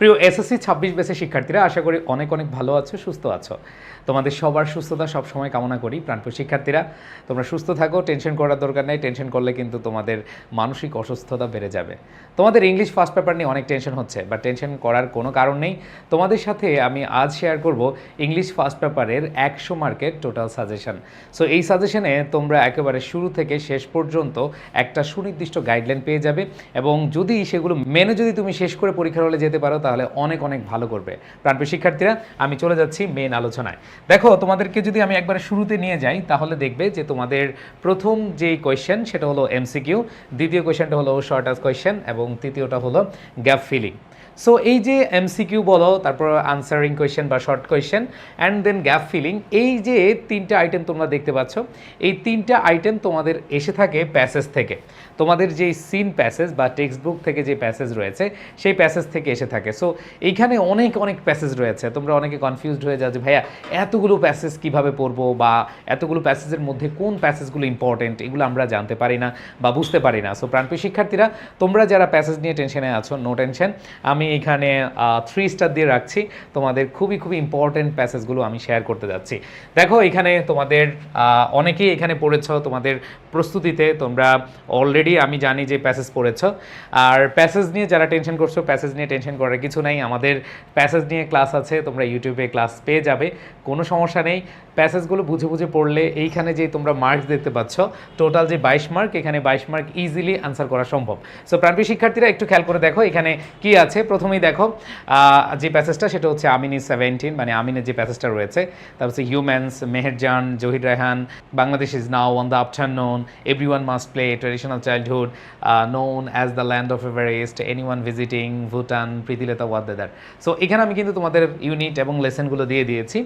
প্রিয় এসএসসি ২৬ ব্যাচের শিক্ষার্থীরা, আশা করি অনেক অনেক ভালো আছো, সুস্থ আছো। তোমাদের সবার সুস্থতা সবসময় কামনা করি। প্রাণপ্রিয় শিক্ষার্থীরা, তোমরা সুস্থ থাকো, টেনশন করার দরকার নেই। টেনশন করলে কিন্তু তোমাদের মানসিক অসুস্থতা বেড়ে যাবে। তোমাদের ইংলিশ ফার্স্ট পেপার নিয়ে অনেক টেনশন হচ্ছে, বা টেনশন করার কোনো কারণ নেই। তোমাদের সাথে আমি আজ শেয়ার করব ইংলিশ ফার্স্ট পেপারের ১০০ মার্কের টোটাল সাজেশন। সো এই সাজেশনে তোমরা একেবারে শুরু থেকে শেষ পর্যন্ত একটা সুনির্দিষ্ট গাইডলাইন পেয়ে যাবে, এবং যদি সেগুলো মেনে যদি তুমি শেষ করে পরীক্ষার হলে যেতে পারো তাহলে অনেক অনেক ভালো করবে। প্রাণপ্রিয় শিক্ষার্থীরা, আমি চলে যাচ্ছি মেন আলোচনায়। দেখো, তোমাদেরকে যদি আমি একবারে শুরুতে নিয়ে যাই তাহলে দেখবে যে তোমাদের প্রথম যে কোয়েশ্চেন সেটা হলো এমসিকিউ, দ্বিতীয় কোয়েশ্চেনটা হলো শর্ট আস কোয়েশ্চেন, এবং তৃতীয়টা হলো গ্যাপ ফিলিং। সো এই যে এমসিকিউ বলো, তারপর আনসারিং কোয়েশ্চেন বা short question, and then gap filling, এই যে তিনটা আইটেম তোমরা দেখতে পাচ্ছ, এই তিনটা আইটেম তোমাদের এসে থাকে প্যাসেজ থেকে। তোমাদের যে সিন প্যাসেজ বা টেক্সট বুক থেকে যে প্যাসেজ রয়েছে সেই প্যাসেজ থেকে এসে থাকে। সো এইখানে অনেক অনেক প্যাসেজ রয়েছে। তোমরা অনেকে কনফিউজড হয়ে যাও যে ভাইয়া এতগুলো প্যাসেজ কিভাবে পড়বো, বা এতগুলো প্যাসেজের মধ্যে কোন প্যাসেজগুলো ইম্পর্টেন্ট, এগুলো আমরা জানতে পারি না বা বুঝতে পারি না। সো প্রাণপ্রিয় শিক্ষার্থীরা, তোমরা যারা প্যাসেজ নিয়ে টেনশনে আছো, নো টেনশন, আমি এখানে 3 স্টার দিয়ে রাখছি। তোমাদের খুবই খুবই ইম্পর্টেন্ট প্যাসেজগুলো আমি শেয়ার করতে যাচ্ছি। দেখো, এখানে তোমাদের অনেকেই এখানে পড়েছ, তোমাদের প্রস্তুতিতে তোমরা অলরেডি আমি জানি যে প্যাসেজ পড়েছ। আর প্যাসেজ নিয়ে যারা টেনশন করছো, প্যাসেজ নিয়ে টেনশন করার কিছু নাই। আমাদের প্যাসেজ নিয়ে ক্লাস আছে, তোমরা ইউটিউবে ক্লাস পেয়ে যাবে, কোনো সমস্যা নেই। প্যাসেজগুলো বুঝে বুঝে পড়লে এইখানে যে তোমরা মার্কস দেখতে পাচ্ছ, টোটাল যে 22 মার্ক, এখানে 22 মার্ক ইজিলি আনসার করা সম্ভব। সো প্রাণপ্রিয় শিক্ষার্থীরা, একটু খেয়াল করে দেখো এখানে কি আছে। প্রথমেই দেখো যে প্যাসেজটা সেটা হচ্ছে আমিন ইজ 17, মানে আমিনের যে প্যাসেজটা রয়েছে। তারপর হচ্ছে humans, Meherjaan, Zahir Raihan, Bangladesh is now on the afternoon, everyone must play traditional childhood, known as the land of Everest, anyone visiting Bhutan, Pritilata Waddedar. So এখানে আমি কিন্তু তোমাদের ইউনিট এবং লেসনগুলো দিয়ে দিয়েছি।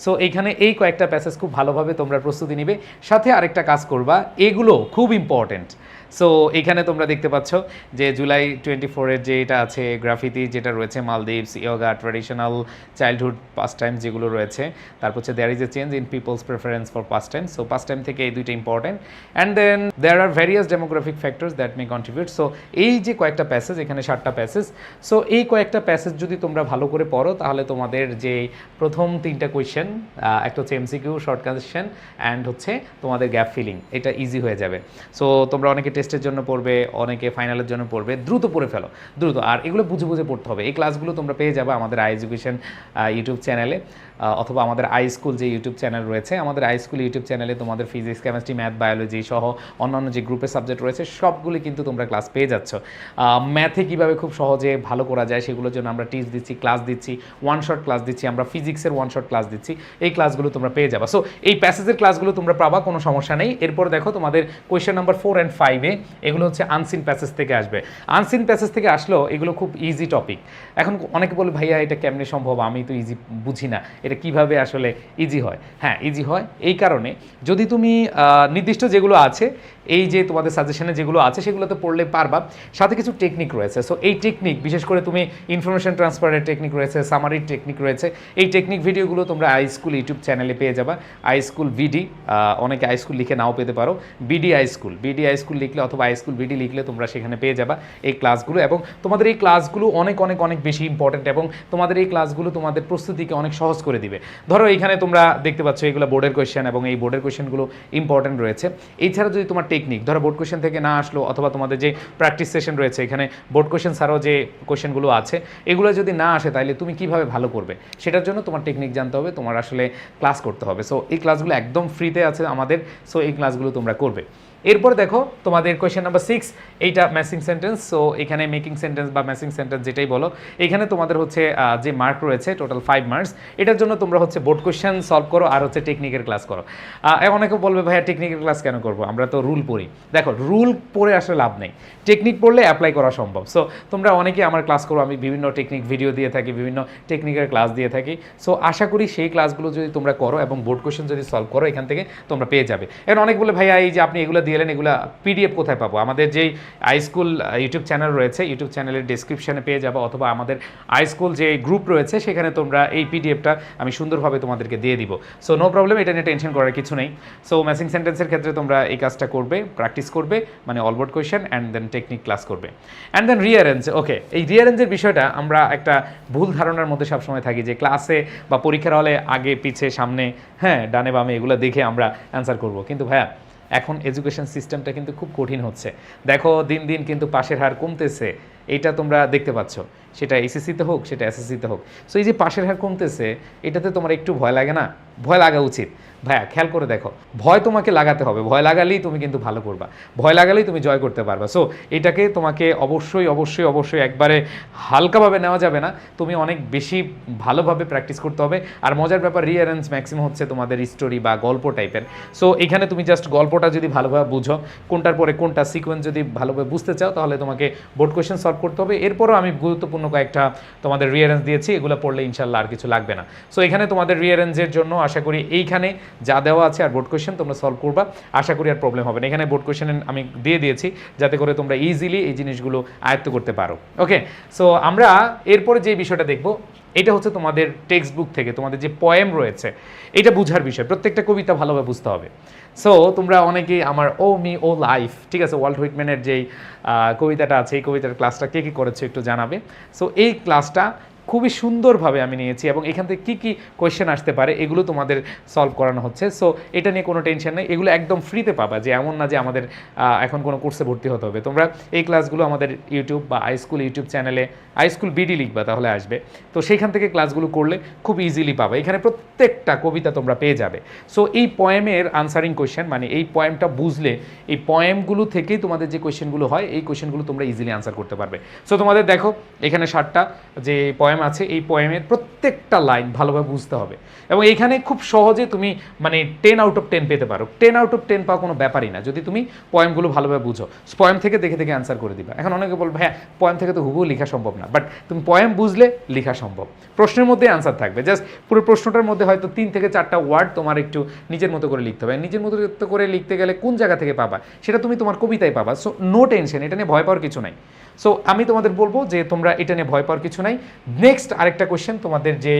সো এইখানে এই কয়েকটা প্যাসেজ খুব ভালোভাবে তোমরা প্রস্তুতি নিবে, সাথে আরেকটা কাজ করবা, এগুলো খুব ইম্পর্টেন্ট। সো এখানে তোমরা দেখতে পাচ্ছ যে জুলাই 24-এর যে এটা আছে গ্রাফিতি, যেটা রয়েছে Maldives, yoga, traditional childhood past time যেগুলো রয়েছে। তারপর হচ্ছে there is a change in people's preference for past time. So past time থেকে এই দুইটা important. And then there are various demographic factors that may contribute. So এই যে কয়েকটা প্যাসেজ, এখানে 7টা প্যাসেজ। সো এই কয়েকটা প্যাসেজ যদি তোমরা ভালো করে পড়ো তাহলে তোমাদের যে প্রথম 3টা কোয়েশ্চেন, একটা হচ্ছে এমসিকিউ, শর্ট কোয়েশ্চেন, অ্যান্ড হচ্ছে তোমাদের গ্যাপ ফিলিং, এটা ইজি হয়ে যাবে। সো তোমরা অনেকে টেস্টের জন্য পড়বে, অনেকে ফাইনালের জন্য পড়বে, দ্রুত পড়ে ফেলো, দ্রুত। আর এগুলো বুঝে বুঝে পড়তে হবে। এই ক্লাসগুলো তোমরা পেয়ে যাবে আমাদের আই এডুকেশন ইউটিউব চ্যানেলে, অথবা আমাদের আই স্কুল যে ইউটিউব চ্যানেল রয়েছে। আমাদের আই স্কুল ইউটিউব চ্যানেলে তোমাদের ফিজিক্স, কেমিস্ট্রি, ম্যাথ, বায়োলজি সহ অন্যান্য যে গ্রুপের সাবজেক্ট রয়েছে সবগুলি কিন্তু তোমরা ক্লাস পেয়ে যাচ্ছ। ম্যাথে কীভাবে খুব সহজে ভালো করা যায় সেগুলোর জন্য আমরা টিপস দিচ্ছি, ক্লাস দিচ্ছি, ওয়ান শট ক্লাস দিচ্ছি, আমরা ফিজিক্সের ওয়ান শট ক্লাস দিচ্ছি। এই ক্লাসগুলো তোমরা পেয়ে যাবা। সো এই প্যাসেজের ক্লাসগুলো তোমরা পাবা, কোনো সমস্যা নেই। এরপর দেখো তোমাদের কোয়েশ্চেন নাম্বার 4 অ্যান্ড 5-এ এগুলো হচ্ছে আনসিন প্যাসেজ থেকে আসবে। আনসিন প্যাসেজ থেকে আসলেও এগুলো খুব ইজি টপিক। এখন অনেকে বলে ভাইয়া এটা কেমনে সম্ভব, আমি তো ইজি বুঝি না, এটা কিভাবে আসলে ইজি হয়? হ্যাঁ, ইজি হয় এই কারণে, যদি তুমি নির্দিষ্ট যেগুলো আছে, এই যে তোমাদের সাজেশনে যেগুলো আছে সেগুলোতে পড়লে পারবা, সাথে কিছু টেকনিক রয়েছে। সো এই টেকনিক, বিশেষ করে তুমি ইনফরমেশন ট্রান্সফারের টেকনিক রয়েছে, সামারির টেকনিক রয়েছে, এই টেকনিক ভিডিওগুলো তোমরা আই স্কুল ইউটিউব চ্যানেলে পেয়ে যাবা। আই স্কুল বিডি, অনেকে আই স্কুল লিখে নাও পেতে পারো, বিডি আই স্কুল লিখলে অথবা আই স্কুল বিডি লিখলে তোমরা সেখানে পেয়ে যাবা এই ক্লাসগুলো। এবং তোমাদের এই ক্লাসগুলো অনেক অনেক অনেক বেশি ইম্পর্টেন্ট, এবং তোমাদের এই ক্লাসগুলো তোমাদের প্রস্তুতিকে অনেক সহজ করে দিবে। ধরো এখানে তোমরা দেখতে পাচ্ছ এগুলো বোর্ডের কোয়েশ্চেন, এবং এই বোর্ডের কোয়েশ্চেনগুলো ইম্পর্টেন্ট রয়েছে। এছাড়া যদি তোমার টেকনিক, ধরো বোর্ড কোয়েশ্চেন থেকে না আসলো, অথবা তোমাদের যে প্র্যাকটিস সেশন রয়েছে, এখানে বোর্ড কোয়েশ্চেন ছাড়াও যে কোয়েশ্চেনগুলো আছে এগুলো যদি না আসে তাহলে তুমি কিভাবে ভালো করবে, সেটার জন্য তোমার টেকনিক জানতে হবে, তোমার আসলে ক্লাস করতে হবে। সো এই ক্লাসগুলো একদম ফ্রিতে আছে আমাদের। সো এই ক্লাসগুলো তোমরা করবে। এরপর দেখো তোমাদের কোয়েশ্চেন নাম্বার 6, এইটা ম্যাচিং সেন্টেন্স। সো এখানে মেকিং সেন্টেন্স বা ম্যাচিং সেন্টেন্স যেটাই বলো, এখানে তোমাদের হচ্ছে যে মার্ক রয়েছে টোটাল 5 মার্কস। এটার জন্য তোমরা হচ্ছে বোর্ড কোয়েশ্চেন সলভ করো, আর হচ্ছে টেকনিকের ক্লাস করো। অনেকে বলবে ভাইয়া টেকনিকের ক্লাস কেন করবো, আমরা তো রুল পড়ি। দেখো, রুল পড়ে আসলে লাভ নেই, টেকনিক পড়লে অ্যাপ্লাই করা সম্ভব। সো তোমরা অনেকে আমার ক্লাস করো, আমি বিভিন্ন টেকনিক ভিডিও দিয়ে থাকি, বিভিন্ন টেকনিকের ক্লাস দিয়ে থাকি। সো আশা করি সেই ক্লাসগুলো যদি তোমরা করো এবং বোর্ড কোয়েশ্চেন যদি সলভ করো, এখান থেকে তোমরা পেয়ে যাবে। এখন অনেক বলে ভাইয়া এই যে আপনি এগুলো দিলেন, এগুলা পিডিএফ কোথায় পাবো? আমাদের যেই আইস্কুল ইউটিউব চ্যানেল রয়েছে, ইউটিউব চ্যানেলের ডেসক্রিপশনে পেয়ে যাবো, অথবা আমাদের আইস্কুল যে গ্রুপ রয়েছে সেখানে তোমরা এই পিডিএফটা আমি সুন্দরভাবে তোমাদেরকে দিয়ে দিব। সো নো প্রবলেম, এটা নিয়ে টেনশন করার কিছু নেই। সো ম্যাচিং সেন্টেন্সের ক্ষেত্রে তোমরা এই কাজটা করবে, প্র্যাকটিস করবে, মানে all board question and then technique class করবে। And then rearrange. ওকে, এই রিঅ্যারেঞ্জের বিষয়টা আমরা একটা ভুল ধারণার মধ্যে সবসময় থাকি যে ক্লাসে বা পরীক্ষার হলে আগে পিছে সামনে, হ্যাঁ, ডানে বামে এগুলো দেখে আমরা অ্যান্সার করব। কিন্তু ভাইয়া এখন এডুকেশন সিস্টেমটা কিন্তু খুব কঠিন হচ্ছে। দেখো দিন দিন কিন্তু পাশের হার কমতেছে, এটা তোমরা দেখতে পাচ্ছ, সেটা এসএসসিতে হোক সেটা এসএসসিতে হোক। সো এই যে পাশের হার কমতেছে, এটাতে তোমার একটু ভয় লাগে না? ভয় লাগা উচিত ভাইয়া, খেয়াল করে দেখো, ভয় তোমাকে লাগাতে হবে, ভয় লাগালেই তুমি কিন্তু ভালো করবা, ভয় লাগালেই তুমি জয় করতে পারবা। সো এটাকে তোমাকে অবশ্যই অবশ্যই অবশ্যই একবারে হালকাভাবে নেওয়া যাবে না, তুমি অনেক বেশি ভালোভাবে প্র্যাকটিস করতে হবে। আর মজার ব্যাপার, রিঅ্যারেঞ্জ ম্যাক্সিমাম হচ্ছে তোমাদের স্টোরি বা গল্প টাইপের। সো এখানে তুমি জাস্ট গল্পটা যদি ভালোভাবে বুঝো, কোনটার পরে কোনটা সিকোয়েন্স যদি ভালোভাবে বুঝতে চাও, তাহলে তোমাকে বোর্ড কোয়েশ্চেন সলভ করতে হবে। এরপরও আমি গুরুত্বপূর্ণ কয়েকটা তোমাদের রিঅ্যারেঞ্জ দিয়েছি, এগুলো পড়লে ইনশাল্লাহ আর কিছু লাগবে না। সো এখানে তোমাদের রিঅ্যারেঞ্জের জন্য আশা করি এইখানে যা দেওয়া আছে আর বোর্ড কোয়েশ্চেন তোমরা সলভ করবা, আশা করি আর প্রবলেম হবে না। এখানে বোর্ড কোয়েশ্চেন আমি দিয়ে দিয়েছি যাতে করে তোমরা ইজিলি এই জিনিসগুলো আয়ত্ত করতে পারো। ওকে, সো আমরা এরপরে যে বিষয়টা দেখব, এটা হচ্ছে তোমাদের টেক্সট বুক থেকে তোমাদের যে পয়েম রয়েছে এটা বুঝার বিষয়, প্রত্যেকটা কবিতা ভালোভাবে বুঝতে হবে। সো তোমরা অনেকেই আমার ও মি ও লাইফ, ঠিক আছে, ওয়াল্ট হুইটম্যানের যেই কবিতাটা আছে, এই কবিতার ক্লাসটা কে কী করেছে একটু জানাবে। সো এই ক্লাসটা খুবই সুন্দরভাবে আমি নিয়েছি এবং এখান থেকে কী কী কোয়েশ্চেন আসতে পারে এগুলো তোমাদের সলভ করানো হচ্ছে। সো এটা নিয়ে কোনো টেনশন নেই, এগুলো একদম ফ্রিতে পাবা, যে এমন না যে আমাদের এখন কোনো কোর্সে ভর্তি হতে হবে। তোমরা এই ক্লাসগুলো আমাদের ইউটিউব বা আইস্কুল ইউটিউব চ্যানেলে আইস্কুল বিডি লিখবা, তাহলে আসবে। তো সেইখান থেকে ক্লাসগুলো করলে খুব ইজিলি পাবা, এখানে প্রত্যেকটা কবিতা তোমরা পেয়ে যাবে। সো এই পয়েমের আনসারিং কোয়েশ্চেন, মানে এই পয়েমটা বুঝলে এই পয়েমগুলো থেকেই তোমাদের যে কোয়েশ্চেনগুলো হয় এই কোয়েশ্চেনগুলো তোমরা ইজিলি আনসার করতে পারবে। সো তোমাদের দেখো এখানে 7টা যে পয়েম আছে, এই পয়েমের প্রত্যেকটা লাইন ভালোভাবে বুঝতে হবে এবং এইখানে খুব সহজে তুমি মানে 10 আউট অফ 10 পেতে পারো। 10 আউট অফ 10 পাওয়া কোনো ব্যাপারই না যদি তুমি পয়েমগুলো ভালোভাবে বুঝো। পয়েম থেকে দেখে দেখে অ্যান্সার করে দিবা। এখন অনেকে বলবে হ্যাঁ পয়েম থেকে তো হুবহু লেখা সম্ভব না, বাট তুমি পয়েম বুঝলে লেখা সম্ভব। প্রশ্নের মধ্যে অ্যান্সার থাকবে, জাস্ট পুরো প্রশ্নটার মধ্যে হয়তো 3 থেকে 4টা ওয়ার্ড তোমার একটু নিজের মতো করে লিখতে হবে। নিজের মতো করে লিখতে গেলে কোন জায়গা থেকে পাবা সেটা তুমি তোমার কবিতায় পাবা। সো নো টেনশন, এটা নিয়ে ভয় পাওয়ার কিছু নাই। সো আমি তোমাদের বলবো যে তোমরা এটা নিয়ে ভয় পাওয়ার কিছু নাই। নেক্সট আরেকটা কোয়েশ্চেন, তোমাদের যে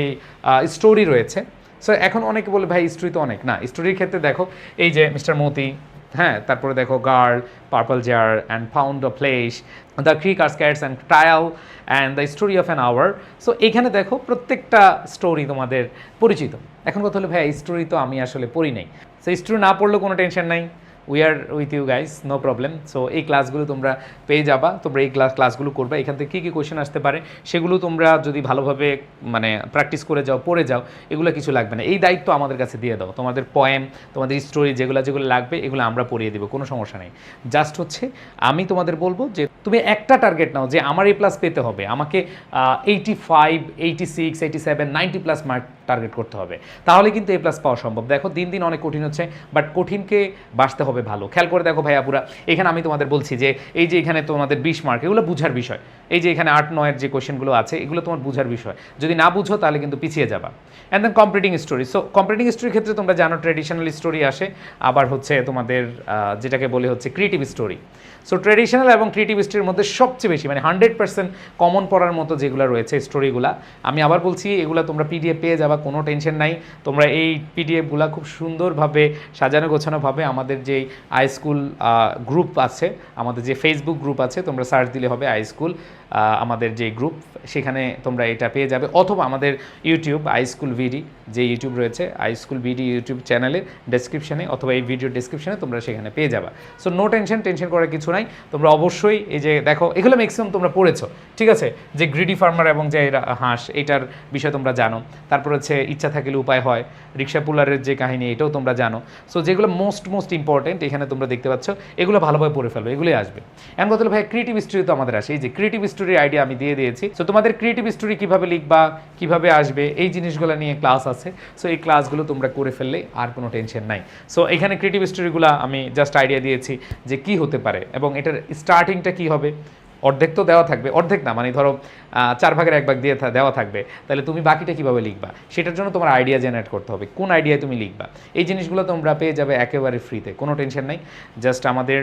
স্টোরি রয়েছে। সো এখন অনেকে বলে ভাই স্টোরি তো অনেক না, স্টোরির ক্ষেত্রে দেখো এই যে মিস্টার মতি, হ্যাঁ, তারপরে দেখো girl, purple jar and found of flesh, the creek আর cats and trial and the story of an hour. So এখানে দেখো প্রত্যেকটা স্টোরি তোমাদের পরিচিত। এখন কথা হলো ভাই স্টোরি তো আমি আসলে পড়ি নাই, সো স্টোরি না পড়লেও কোনো টেনশন নাই, we are with you guys, no problem. So এই ক্লাসগুলো তোমরা পেয়ে যাবা, তোমরা এই ক্লাসগুলো করবে, এখান থেকে কী কী কোয়েশ্চেন আসতে পারে সেগুলো তোমরা যদি ভালোভাবে মানে প্র্যাকটিস করে যাও, পড়ে যাও, এগুলো কিছু লাগবে না। এই দায়িত্ব আমাদের কাছে দিয়ে দাও, তোমাদের পয়েম, তোমাদের স্টোরি যেগুলো যেগুলো লাগবে এগুলো আমরা পড়িয়ে দেবো, কোনো সমস্যা নেই। জাস্ট হচ্ছে আমি তোমাদের বলবো যে তুমি একটা টার্গেট নাও যে আমার এ প্লাস পেতে হবে, আমাকে 85, 86, 87, 90+ মার্ক টার্গেট করতে হবে, তাহলে কিন্তু এ প্লাস পাওয়া সম্ভব। দেখো দিন দিন অনেক কঠিন হচ্ছে, বাট কঠিনকে বাঁচতে হবে ভালো। খেয়াল করে দেখো ভাইয়াপুরা, এখানে আমি তোমাদের বলছি যে এই যে এখানে তোমাদের 20 মার্ক, এগুলো বুঝার বিষয়। এই যে এখানে 8-9 যে কোয়েশ্চেনগুলো আছে এগুলো তোমার বুঝার বিষয়, যদি না বুঝো তাহলে কিন্তু পিছিয়ে যাবা। And then competing story. So competing স্টোরির ক্ষেত্রে তোমরা জানো ট্র্যাডিশনাল স্টোরি আসে, আবার হচ্ছে তোমাদের যেটাকে বলে হচ্ছে ক্রিয়েটিভ স্টোরি। সো ট্র্যাডিশনাল এবং ক্রিয়েটিভ স্টোরির মধ্যে সবচেয়ে বেশি মানে 100% কমন পড়ার মতো যেগুলো রয়েছে স্টোরিগুলা, আমি আবার বলছি এগুলো তোমরা পিডিএফ পেয়ে যাবা, কোনো টেনশন নাই। তোমরা এই পিডিএফগুলো খুব সুন্দরভাবে সাজানো গোছানোভাবে আমাদের যেই আইস্কুল গ্রুপ আছে, আমাদের যে ফেসবুক গ্রুপ আছে, তোমরা সার্চ দিলে হবে আইস্কুল আমাদের যে গ্রুপ, সেখানে তোমরা এটা পেয়ে যাবে, অথবা আমাদের ইউটিউব আইস্কুল ভিডি যে ইউটিউব রয়েছে, আইস্কুল ভিডি ইউটিউব চ্যানেলের ডেসক্রিপশনে অথবা এই ভিডিওর ডেসক্রিপশনে তোমরা সেখানে পেয়ে যাবা। সো নো টেনশন করার কিছু নাই। তোমরা অবশ্যই এই যে দেখো এগুলো ম্যাক্সিমাম তোমরা পড়েছো, ঠিক আছে, যে গ্রিডি ফার্মার এবং যে হাঁস, এইটার বিষয়ে তোমরা জানো। তারপর হচ্ছে ইচ্ছা থাকলে উপায় হয়, রিক্সা পুলারের যে কাহিনী এটাও তোমরা জানো। সো যেগুলো মোস্ট ইম্পর্টেন্ট এখানে তোমরা দেখতে পাচ্ছ, এগুলো ভালোভাবে পড়ে ফেলবে, এগুলোই আসবে। এমন কথা হলো ভাই ক্রিয়েটিভ স্টোরি তো আমাদের আসে, এই যে ক্রিয়েটিভ স্টোরির আইডিয়া আমি দিয়ে দিয়েছি। সো তোমাদের ক্রিয়েটিভ স্টোরি কীভাবে লিখবা, কীভাবে আসবে, এই জিনিসগুলো নিয়ে ক্লাস আছে। সো এই ক্লাসগুলো তোমরা করে ফেললে আর কোনো টেনশন নাই। সো এখানে ক্রিয়েটিভ স্টোরিগুলো আমি জাস্ট আইডিয়া দিয়েছি যে কি হতে পারে এবং এটার স্টার্টিংটা কি হবে। অর্ধেক তো দেওয়া থাকবে, অর্ধেক না মানে ধরো 4 ভাগের 1 ভাগ দিয়ে দেওয়া থাকবে, তাহলে তুমি বাকিটা কীভাবে লিখবা? সেটার জন্য তোমার আইডিয়া জেনারেট করতে হবে, কোন আইডিয়ায় তুমি লিখবা। এই জিনিসগুলো তোমরা পেয়ে যাবে একেবারে ফ্রিতে, কোনো টেনশন নেই। জাস্ট আমাদের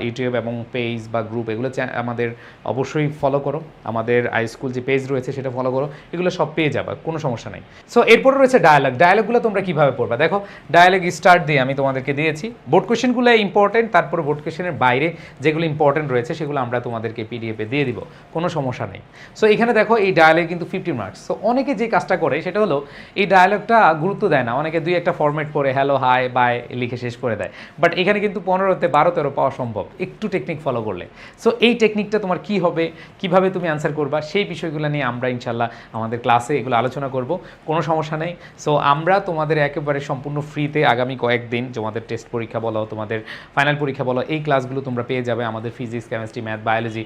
ইউটিউব এবং পেজ বা গ্রুপ এগুলো আমাদের অবশ্যই ফলো করো, আমাদের iSchool যে পেজ রয়েছে সেটা ফলো করো, এগুলো সব পেয়ে যাবে, কোনো সমস্যা নেই। সো এরপরে রয়েছে ডায়ালগুলো তোমরা কীভাবে পড়বা। দেখো ডায়ালগ স্টার্ট দিয়ে আমি তোমাদেরকে দিয়েছি, বোর্ড কোয়েশ্চেনগুলো ইম্পর্টেন্ট, তারপরে বোর্ড কোয়েশ্চেনের বাইরে যেগুলো ইম্পর্টেন্ট রয়েছে সেগুলো আমরা তোমাদেরকে পিডিএফে দিয়ে দিব, কোনো সমস্যা নেই। সো এখানে দেখো এই ডায়ালগ কিন্তু 50 মার্কস। সো অনেকে যে কাজটা করে সেটা হলো এই ডায়ালগটা গুরুত্ব দেয় না, অনেকে 2-1টা ফরম্যাট করে হ্যালো হাই বাই লিখে শেষ করে দেয়, বাট এখানে কিন্তু 15-তে 12-13 পাওয়া সম্ভব একটু টেকনিক ফলো করলে। সো এই টেকনিকটা তোমার কি হবে, কিভাবে তুমি অ্যান্সার করবা, সেই বিষয়গুলো নিয়ে আমরা ইনশাল্লাহ আমাদের ক্লাসে এগুলো আলোচনা করব, কোনো সমস্যা নেই। সো আমরা তোমাদের একেবারে সম্পূর্ণ ফ্রিতে আগামী কয়েকদিন তোমাদের টেস্ট পরীক্ষা বলো, তোমাদের ফাইনাল পরীক্ষা বলো, এই ক্লাসগুলো তোমরা পেয়ে যাবে। আমাদের physics, chemistry, math, biology,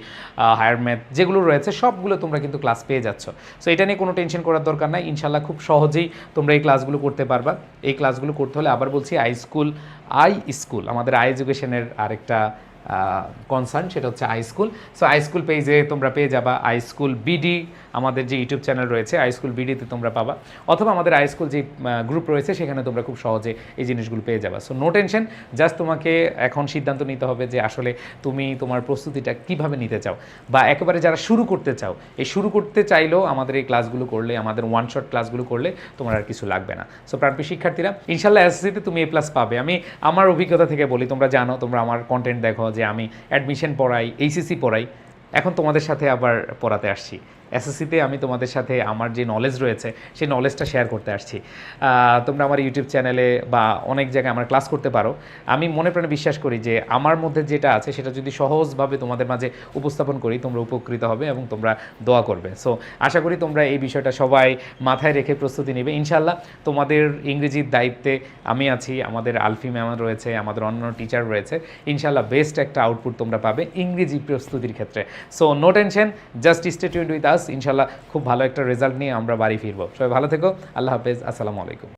higher math যেগুলো রয়েছে সবগুলো তোমরা কিন্তু ক্লাস পেয়ে যাচ্ছ। সো এটা নিয়ে কোনো টেনশন করার দরকার নাই, ইনশাল্লাহ খুব সহজেই তোমরা এই ক্লাসগুলো করতে পারবা। এই ক্লাসগুলো করতে হলে আবার বলছি iSchool আমাদের এডুকেশনের আরেকটা কনসার্ন, সেটা হচ্ছে iSchool। সো iSchool পেজে তোমরা পেয়ে যাবা iSchool BD, আমাদের যে ইউটিউব চ্যানেল রয়েছে iSchool BD-তে তোমরা পাবা, অথবা আমাদের iSchool যে গ্রুপ রয়েছে সেখানে তোমরা খুব সহজে এই জিনিসগুলো পেয়ে যাবা। সো নো টেনশন, জাস্ট তোমাকে এখন সিদ্ধান্ত নিতে হবে যে আসলে তুমি তোমার প্রস্তুতিটা কিভাবে নিতে চাও, বা একেবারে যারা শুরু করতে চাও, এই শুরু করতে চাইলেও আমাদের এই ক্লাসগুলো করলে, আমাদের ওয়ান শট ক্লাসগুলো করলে তোমার আর কিছু লাগবে না। সো প্রাণপ্রিয় শিক্ষার্থীরা, ইনশাল্লাহ এসএসসিতে তুমি A+ পাবে। আমি আমার অভিজ্ঞতা থেকে বলি, তোমরা জানো, তোমরা আমার কন্টেন্ট দেখো যে আমি অ্যাডমিশন পড়াই, এইচএসসি পড়াই, এখন তোমাদের সাথে আবার পড়াতে আসছি। এসএসসিতে আমি তোমাদের সাথে আমার যে নলেজ রয়েছে সেই নলেজটা শেয়ার করতে আসছি। তোমরা আমার ইউটিউব চ্যানেলে বা অনেক জায়গায় আমার ক্লাস করতে পারো। আমি মনে প্রাণে বিশ্বাস করি যে আমার মধ্যে যেটা আছে সেটা যদি সহজভাবে তোমাদের মাঝে উপস্থাপন করি, তোমরা উপকৃত হবে এবং তোমরা দোয়া করবে। সো আশা করি তোমরা এই বিষয়টা সবাই মাথায় রেখে প্রস্তুতি নেবে। ইনশাল্লাহ তোমাদের ইংরেজির দায়িত্বে আমি আছি, আমাদের আলফি ম্যাম রয়েছে, আমাদের অন্যান্য টিচার রয়েছে। ইনশাল্লাহ বেস্ট একটা আউটপুট তোমরা পাবে ইংরেজি প্রস্তুতির ক্ষেত্রে। So no tension, just stay tuned with us. ইনশাল্লাহ খুব ভালো একটা রেজাল্ট নিয়ে আমরা বাড়ি ফিরবো। সবাই ভালো থেকো, আল্লাহ হাফেজ, আসসালামু আলাইকুম।